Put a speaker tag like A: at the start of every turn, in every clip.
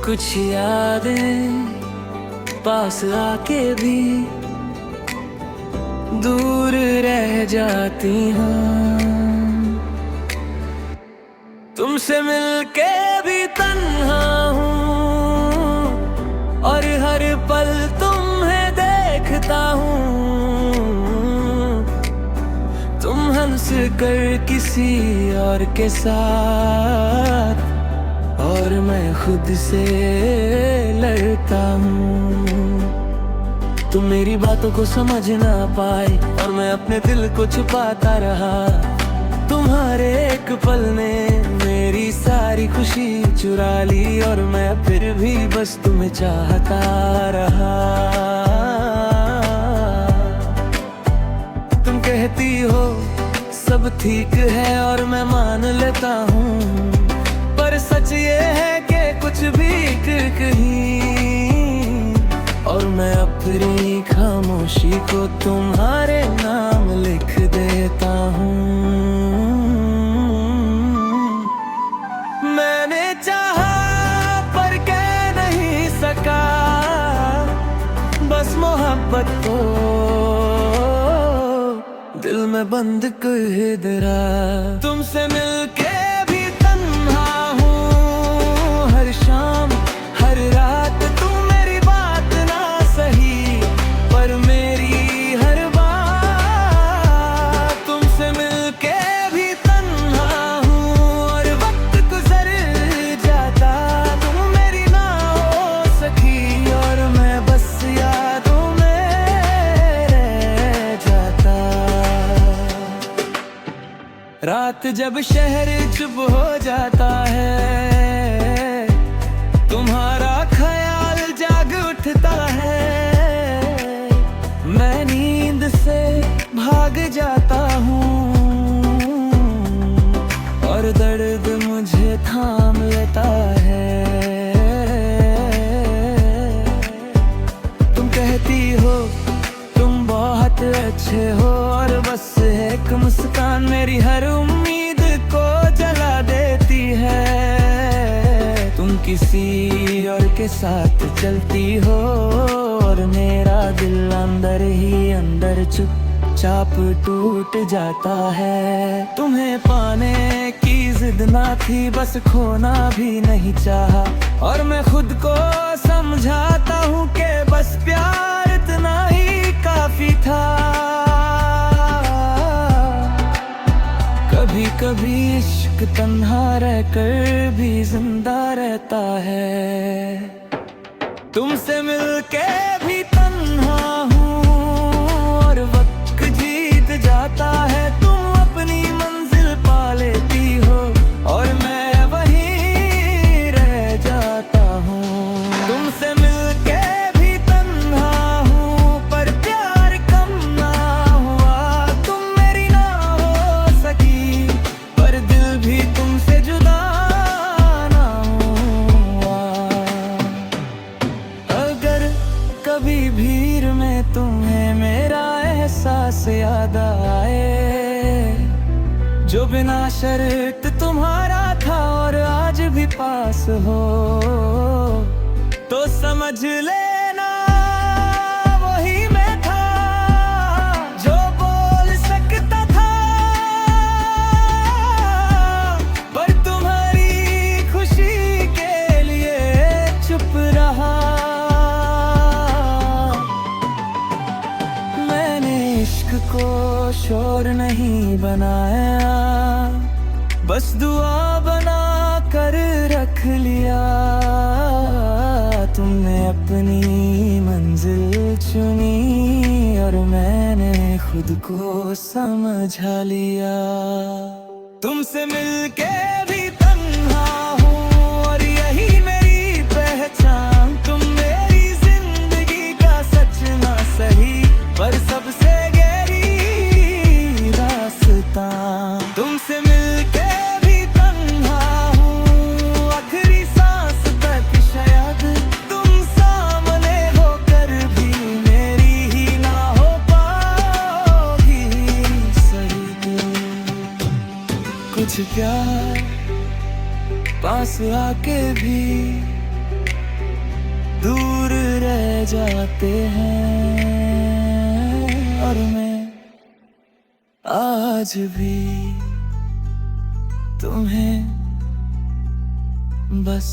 A: कुछ यादें पास आके भी दूर रह जाती हैं। तुमसे मिलके भी तन्हा हूँ और हर पल तुम्हें देखता हूँ। तुम हंस कर किसी और के साथ और मैं खुद से लड़ता हूँ। तुम मेरी बातों को समझ ना पाए और मैं अपने दिल को छुपाता रहा। तुम्हारे एक पल ने मेरी सारी खुशी चुरा ली और मैं फिर भी बस तुम्हें चाहता रहा। तुम कहती हो सब ठीक है और मैं मान लेता हूँ, पर सच ये है कि कुछ भी ठीक नहीं। और मैं अपनी खामोशी को तुम्हारे नाम लिख देता हूँ। मैंने चाहा पर कह नहीं सका, बस मोहब्बत को दिल में बंद कर दरा। तुमसे मिलके भी तन्हा हूँ हर शाम हर रात। तुम मेरी बात ना सही पर मेरी हर बात। तुमसे मिलके भी तन्हा हूँ और वक्त गुजर जाता। तुम मेरी ना हो सकी और मैं बस यादों में रह जाता। रात जब शहर चुप हो जाता है, तुम्हारा ख्याल जाग उठता है। मैं नींद से भाग जाता हूँ और दर्द मुझे थाम लेता है। तुम कहती हो तुम बहुत अच्छे हो और बस एक मुस्कान मेरी हर उम्मीद को जला देती है। तुम किसी और के साथ चलती हो और मेरा दिल अंदर ही अंदर चुपचाप टूट जाता है। तुम्हें पाने की जिद ना थी, बस खोना भी नहीं चाहा। और मैं खुद को समझाता हूँ कि बस प्यार इतना ही काफी था। कभी कभी इश्क तन्हा रहकर भी जिंदा रहता है। तुमसे मिलके भी तन्हा हूँ और वक्त जीत जाता है। तुम अपनी मंजिल पा लेती हो और मैं वहीं रह जाता हूँ। तुमसे मिलके भी तन्हा हूँ पर प्यार कम ना हुआ। तुम मेरी ना हो सकी पर दिल भी तुमसे जुदा ना हुआ। अगर कभी भीड़ में तुम्हें मेरा एहसास याद आए, जो बिना शर्त तुम्हारा था और आज भी पास हो, तो समझ लेना वही मैं था जो बोल सकता था। पर तुम्हारी खुशी के लिए चुप रहा। मैंने इश्क को शोर नहीं बनाया, बस दुआ बना कर रख लिया। तुमने अपनी मंजिल चुनी और मैंने खुद को समझा लिया। तुमसे मिलके भी तन्हा हूँ और यही मेरी पहचान। तुम मेरी जिंदगी का सच ना सही पर सबसे गहरी रास्ता। तुमसे मिलके भी तन्हा हूँ आखिरी सांस तक शायद। तुम सामने होकर भी मेरी ही ना हो पाओगी सही। कुछ प्यार पास आके भी दूर रह जाते हैं। और मैं आज भी तुम्हें बस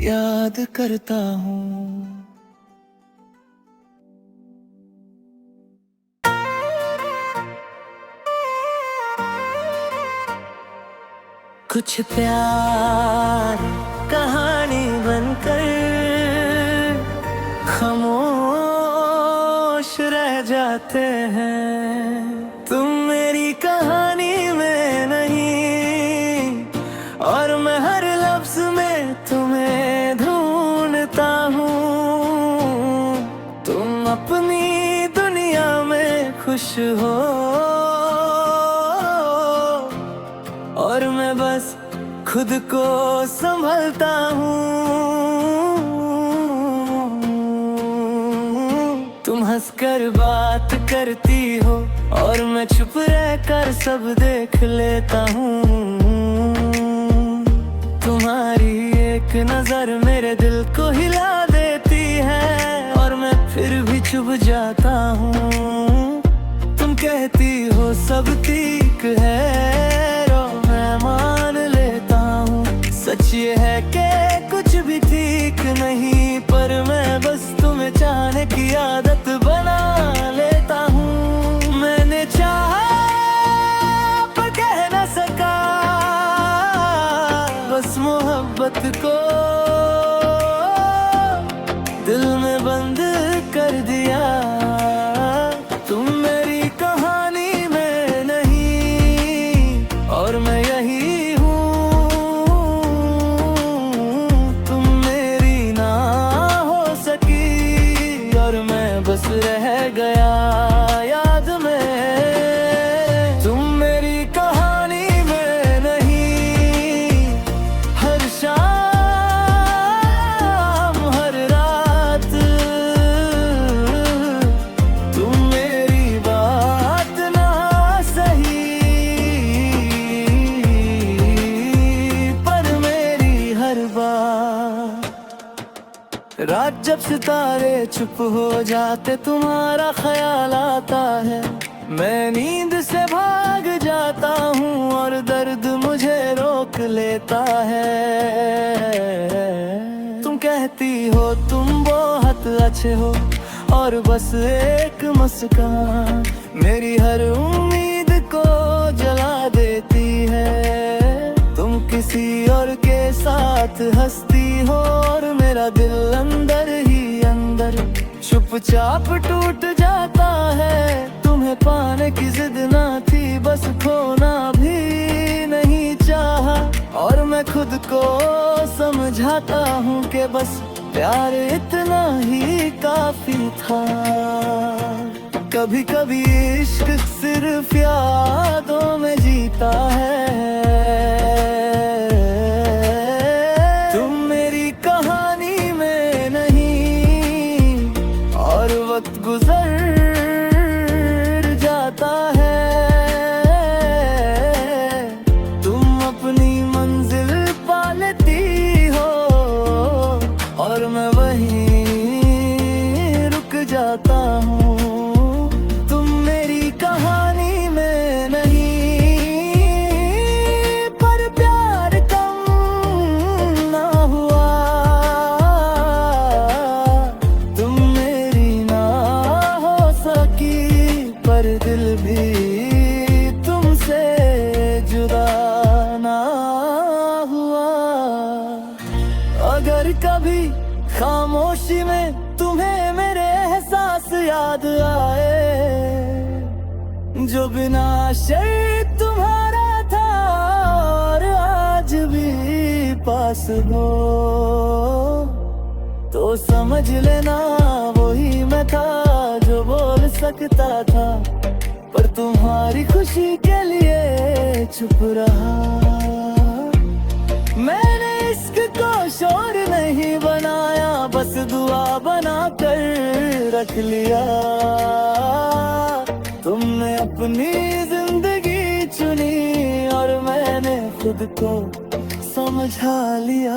A: याद करता हूँ। कुछ प्यार कहानी बनकर खामोश रह जाते हैं। तुम मेरी कहानी में नहीं और मैं हर लफ्ज में तुम्हें ढूंढता हूँ। तुम अपनी दुनिया में खुश हो और मैं बस खुद को संभलता हूँ। तुम हंसकर बात करती हो और मैं चुप रहकर सब देख लेता हूँ। तुम्हारी एक नजर मेरे दिल को हिला देती है और मैं फिर भी चुप जाता हूँ। तुम कहती हो सब ठीक है, मान लेता हूँ। सच ये है कि कुछ भी ठीक नहीं, पर मैं बस तुम्हें चाहने की आदत बना लेता हूँ। मैंने चाहा पर कह न सका, बस मोहब्बत को दिल में बंद कर दिया। तुम मेरी कहानी में नहीं और मैं यही हूँ। तुम मेरी ना हो सकी और मैं बस रह गया याद में। तुम मेरी कहानी में नहीं, हर शाम हर रात तुम मेरी बात ना सही पर मेरी हर बात। रात जब सितारे चुप हो जाते तुम्हारा ख्याल आता है। मैं नींद से भाग जाता हूँ और दर्द मुझे रोक लेता है। तुम कहती हो तुम बहुत अच्छे हो और बस एक मुस्कान मेरी हर उम्मीद को जला देती है। तुम किसी और के साथ हंसती हो और मेरा दिल अंदर ही अंदर चुपचाप टूट जाता है। तुम्हें पाने की जिद ना थी, बस खोना भी नहीं चाहा और मैं खुद को समझाता हूँ कि बस प्यार इतना ही काफी था। कभी कभी इश्क सिर्फ यादों में जीता है। तुम मेरी कहानी में नहीं और वक्त गुजर जाता है। तुम अपनी मंजिल पा लेती हो और मैं वहीं रुक जाता हूँ। तुम मेरी कहानी में नहीं पर प्यार कम ना हुआ। तुम मेरी ना हो सकी पर दिल भी तुमसे जुदा ना हुआ। अगर कभी खामोशी में तुम्हें मेरे एहसास याद आए, जो बिना शर्त तुम्हारा था और आज भी पास हो, तो समझ लेना वही मैं था जो बोल सकता था, पर तुम्हारी खुशी के लिए चुप रहा। मैंने इश्क को शोर नहीं बनाया, बस दुआ बना कर रख लिया। तुमने अपनी जिंदगी चुनी और मैंने खुद को समझा लिया।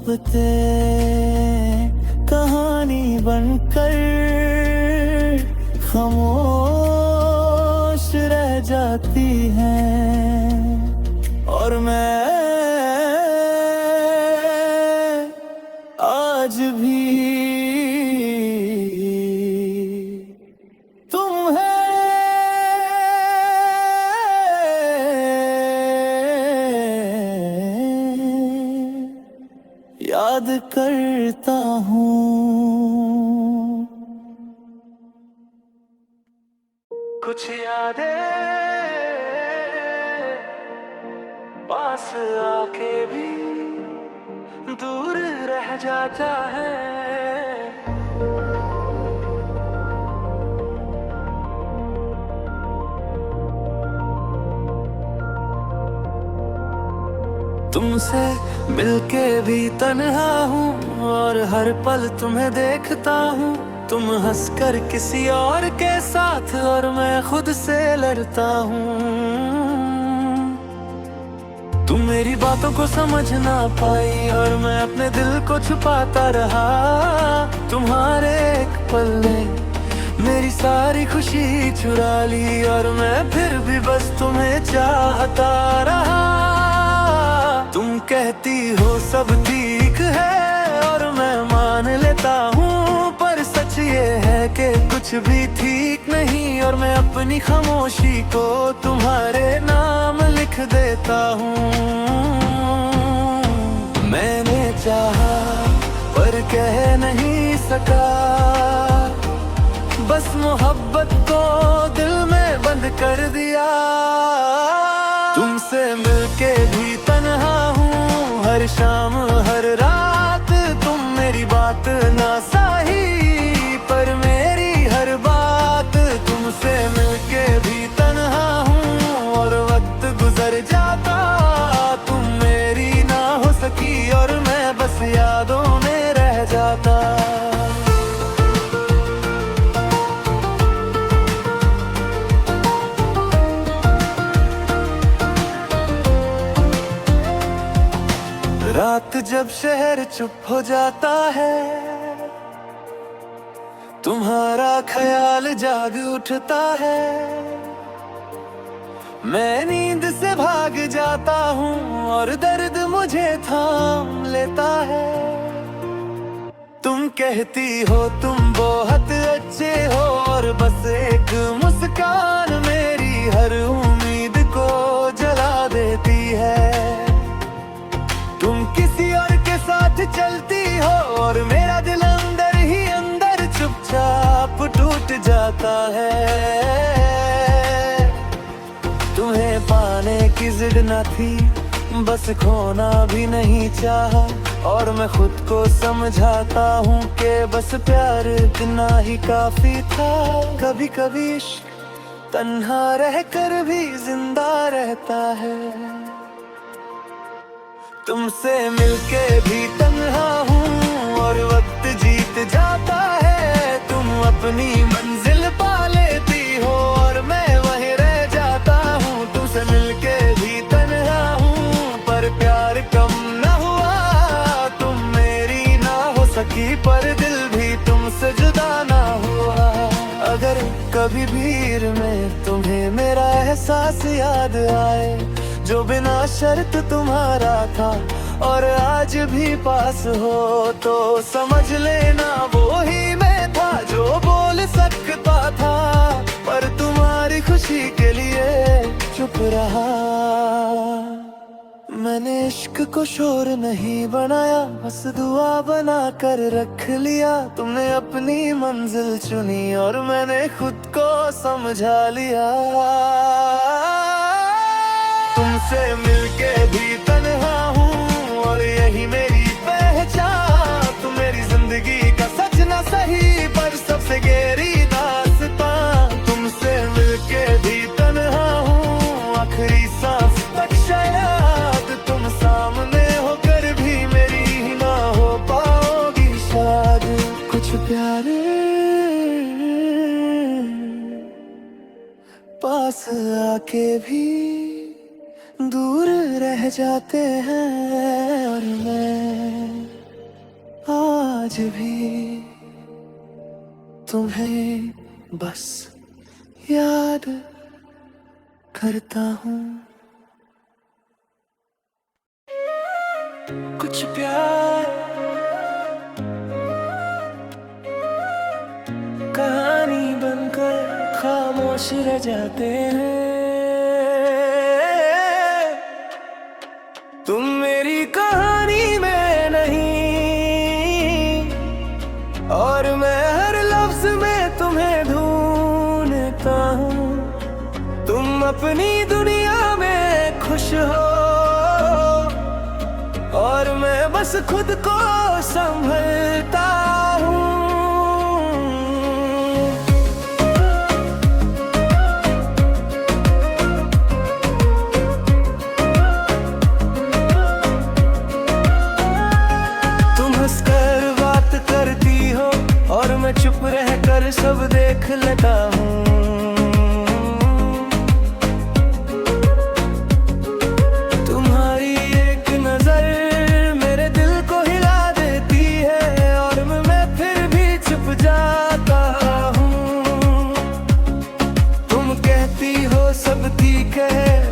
A: मोहब्बतें कहानी बनकर खामोश रह जाती हैं, और मैं आज भी याद करता हूँ। कुछ यादें पास आके भी दूर रह जाता है। तुमसे मिलके भी तन्हा हूँ, और हर पल तुम्हें देखता हूँ। तुम हंसकर किसी और के साथ, और मैं खुद से लड़ता हूँ। तुम मेरी बातों को समझ ना पाई, और मैं अपने दिल को छुपाता रहा। तुम्हारे एक पल ने मेरी सारी खुशी चुरा ली, और मैं फिर भी बस तुम्हें चाहता रहा। तुम कहती हो सब ठीक है, और मैं मान लेता हूँ, पर सच ये है कि कुछ भी ठीक नहीं। और मैं अपनी खामोशी को तुम्हारे नाम लिख देता हूँ। मैंने चाहा पर कह नहीं सका, बस मोहब्बत को दिल में बंद कर दिया। तुमसे मिलके भी तन्हा हूँ, हर शाम हर रात तुम मेरी बात ना सही, पर मेरी हर बात। तुमसे मिलके भी तन्हा हूँ, और वक्त गुजर जाता, तुम मेरी ना हो सकी, और मैं बस यादों में रह जाता। रात जब शहर चुप हो जाता है, तुम्हारा ख्याल जाग उठता है। मैं नींद से भाग जाता हूँ, और दर्द मुझे थाम लेता है। तुम कहती हो तुम बहुत अच्छे हो, और बस एक मुस्कान मेरी हर उम्मीद को जला देती है। तुम किसी और के साथ चलती हो, और मेरा दिल अंदर ही अंदर चुपचाप टूट जाता है। तुम्हें पाने की जिद न थी, बस खोना भी नहीं चाहा, और मैं खुद को समझाता हूँ कि बस प्यार इतना ही काफी था। कभी कभी इश्क तन्हा रहकर भी जिंदा रहता है। तुमसे मिलके भी तन्हा हूँ, और वक्त जीत जाता है। तुम अपनी मंजिल पा लेती हो, और मैं वहीं रह जाता हूँ। तुमसे मिलके भी तन्हा हूँ, पर प्यार कम न हुआ। तुम मेरी ना हो सकी, पर दिल भी तुमसे जुदा ना हुआ। अगर कभी भीड़ में तुम्हें मेरा एहसास याद आए, जो बिना शर्त तुम्हारा था, और आज भी पास हो, तो समझ लेना वो ही मैं था, जो बोल सकता था, पर तुम्हारी खुशी के लिए चुप रहा। मैंने इश्क को शोर नहीं बनाया, बस दुआ बना कर रख लिया। तुमने अपनी मंजिल चुनी, और मैंने खुद को समझा लिया। तुमसे मिलके भी तन्हा हूँ, और यही मेरी पहचान। तुम मेरी जिंदगी का सच ना सही, पर सबसे गहरी दास्तां। तुमसे मिलके भी तन्हा हूँ, आखिरी सांस तक शायद तुम सामने होकर भी मेरी ना हो पाओगी शायद। कुछ प्यार पास आके भी दूर रह जाते हैं, और मैं आज भी तुम्हें बस याद करता हूँ। कुछ प्यार कहानी बनकर खामोश रह जाते हैं। तुम मेरी कहानी में नहीं और मैं हर लफ्ज में तुम्हें ढूंढता हूँ। तुम अपनी दुनिया में खुश हो और मैं बस खुद को संभलता हूँ। तुम हंसकर बात करती हो और मैं चुप रहकर सब देख लेता हूँ।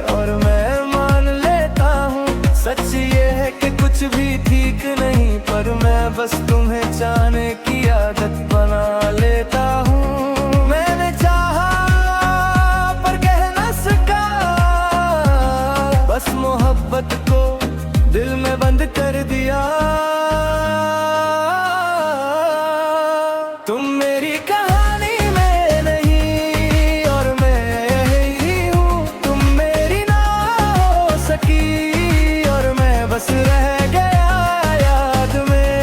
A: और मैं मान लेता हूँ सच ये है कि कुछ भी ठीक नहीं, पर मैं बस तुम्हें चाहने की आदत बना लेता हूँ। मैंने चाहा पर कह न सका, बस मोहब्बत को दिल में बंद कर दिया। तुम मेरी कहानी में नहीं और मैं ही हूँ। तुम मेरी ना हो सकी और मैं बस रह गया याद में।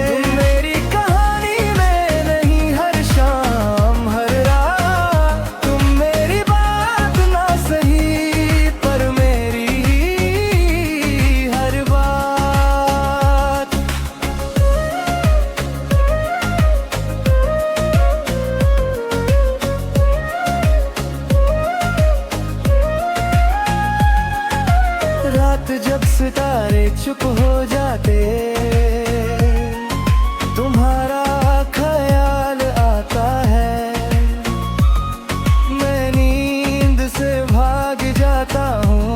A: तुम मेरी कहानी में नहीं हर शाम हर रात। तुम मेरी बात ना सही पर मेरी हर बात। रात जब सितारे चुप हो जाते, तुम्हारा ख्याल आता है। मैं नींद से भाग जाता हूँ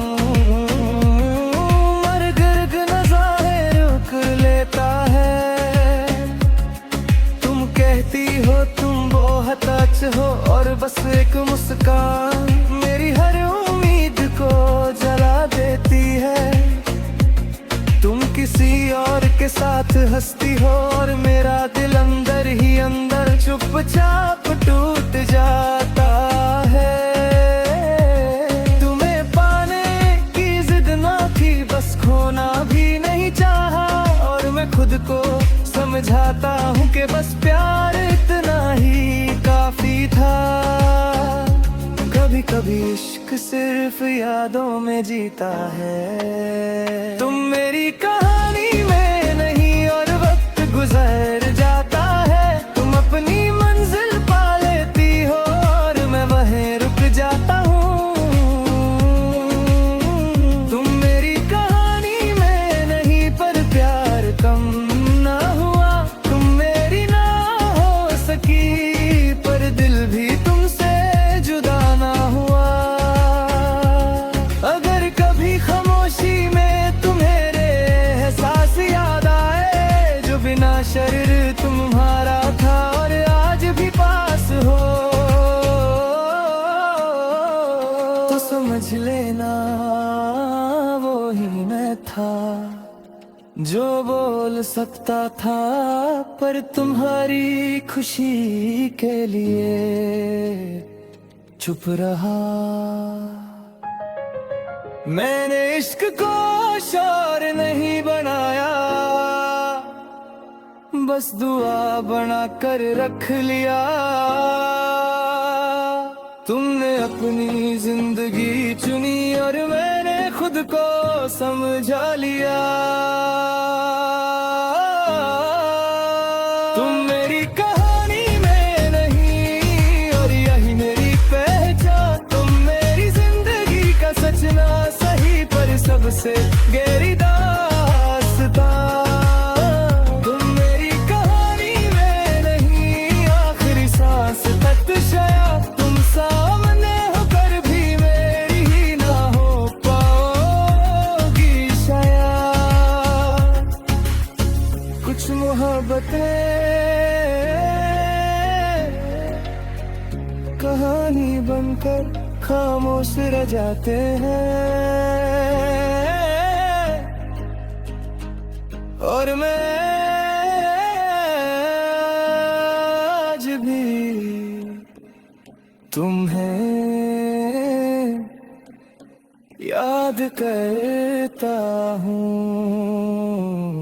A: और गर्ग नज़ारे रुक लेता है। तुम कहती हो तुम बहुत अच्छे हो और बस एक मुस्कान मेरी हर उम्मीद को जला देती है। तुम किसी और के साथ हंसती हो और मेरा दिल अंदर ही अंदर चुपचाप टूट जाता है। तुम्हें पाने की जिद ना थी, बस खोना भी नहीं चाहा और मैं खुद को समझाता हूँ कि बस प्यार इतना ही काफी था। कभी कभी इश्क सिर्फ यादों में जीता है। तुम मेरी कहानी में नहीं और वक्त गुजर जाता है। तुम अपनी मंजिल पा लेती हो और मैं वहीं रुक जाता हूँ। तुम मेरी कहानी में नहीं पर प्यार कम ना हुआ। तुम मेरी ना हो सकी पर दिल भी तुमसे जुदा ना हुआ। अगर कभी खामोशी में तुम्हारे एहसास याद आए, जो बिना शर्त तुम्हारा था और आज भी पास हो, तो समझ लेना वो ही मैं था जो बोल सकता था पर तुम्हारी खुशी के लिए चुप रहा। मैंने इश्क को शौर नहीं बनाया, बस दुआ बना कर रख लिया। तुमने अपनी जिंदगी चुनी और मैंने खुद को समझा लिया। तुम मेरी कहानी में नहीं और यही मेरी पहचान। तुम मेरी जिंदगी का सच ना सही पर सबसे गहरी दास्तां। मोहब्बतें कहानी बनकर खामोश रह जाते हैं। और मैं आज भी तुम्हें याद करता हूँ।